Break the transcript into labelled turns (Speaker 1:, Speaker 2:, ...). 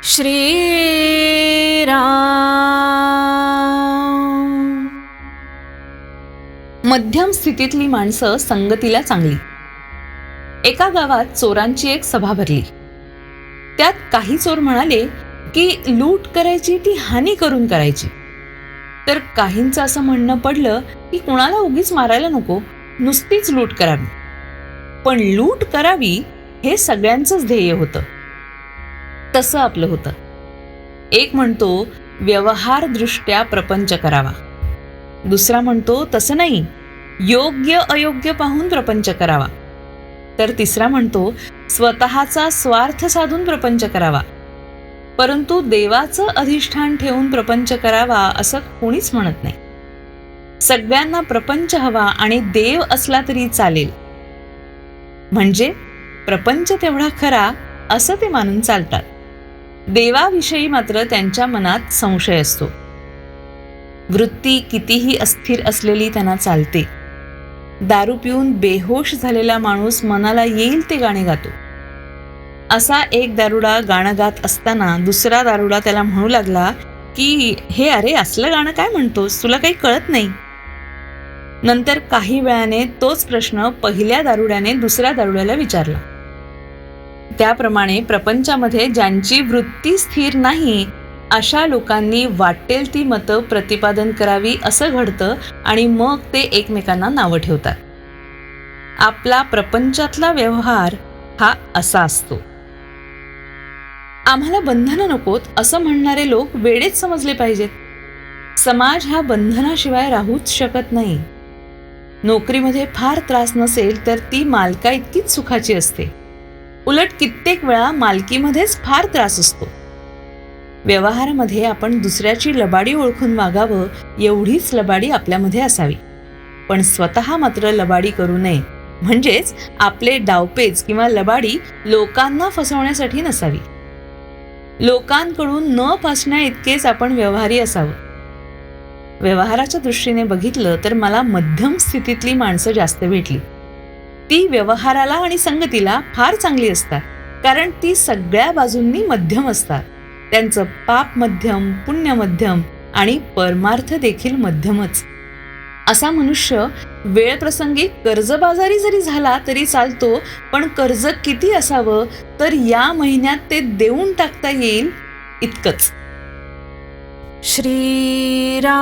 Speaker 1: श्रीराम. मध्यम स्थितीतली माणसं संगतीला चांगली. एका गावात चोरांची एक सभा भरली. त्यात काही चोर म्हणाले की लूट करायची ती हानी करून करायची. तर काहींचं असं म्हणणं पडलं की कुणाला उगीच मारायला नको, नुसतीच लूट करावी. पण लूट करावी हे सगळ्यांचंच ध्येय होतं. तसं आपलं होतं. एक म्हणतो व्यवहारदृष्ट्या प्रपंच करावा, दुसरा म्हणतो तसं नाही, योग्य अयोग्य पाहून प्रपंच करावा, तर तिसरा म्हणतो स्वतःचा स्वार्थ साधून प्रपंच करावा. परंतु देवाचं अधिष्ठान ठेवून प्रपंच करावा असं कोणीच म्हणत नाही. सगळ्यांना प्रपंच हवा आणि देव असला तरी चालेल, म्हणजे प्रपंच तेवढा खरा असं ते मानून चालतात. देवाविषयी मात्र त्यांच्या मनात संशय असतो. वृत्ती कितीही अस्थिर असलेली त्यांना चालते. दारू पिऊन बेहोश झालेला माणूस मनाला येईल ते गाणे गातो. असा एक दारुडा गाणं गात असताना दुसरा दारुडा त्याला म्हणू लागला की हे अरे असलं गाणं काय म्हणतोस, तुला काही कळत नाही. नंतर काही वेळाने तोच प्रश्न पहिल्या दारुड्याने दुसऱ्या दारुड्याला विचारला. त्याप्रमाणे प्रपंचामध्ये ज्यांची वृत्ती स्थिर नाही अशा लोकांनी वाटेल ती मतं प्रतिपादन करावी असं घडतं आणि मग ते एकमेकांना नावं ठेवतात. आपला प्रपंचातला व्यवहार हा असा असतो. आम्हाला बंधनं नकोत असं म्हणणारे लोक वेडेच समजले पाहिजेत. समाज हा बंधनाशिवाय राहूच शकत नाही. नोकरीमध्ये फार त्रास नसेल तर ती मालका इतकीच सुखाची असते. उलट कित्येक वेळा मालकीमध्येच फार त्रास असतो. व्यवहारामध्ये आपण दुसऱ्याची लबाडी ओळखून वागावं एवढीच लबाडी आपल्यामध्ये असावी. पण स्वतः मात्र लबाडी करू नये, म्हणजेच आपले डावपेच किंवा लबाडी लोकांना फसवण्यासाठी नसावी. लोकांकडून न फसण्या इतकेच आपण व्यवहारी असावं. व्यवहाराच्या दृष्टीने बघितलं तर मला मध्यम स्थितीतली माणसं जास्त भेटली. ती व्यवहाराला आणि संगतीला फार चांगली असतात, कारण ती सगळ्या बाजूंनी मध्यम असतात. त्यांचं पाप मध्यम, पुण्य मध्यम आणि परमार्थ देखील मध्यमच. असा मनुष्य वेळप्रसंगी कर्जबाजारी जरी झाला तरी चालतो, पण कर्ज किती असावं तर या महिन्यात ते देऊन टाकता येईल इतकंच.
Speaker 2: श्रीराम.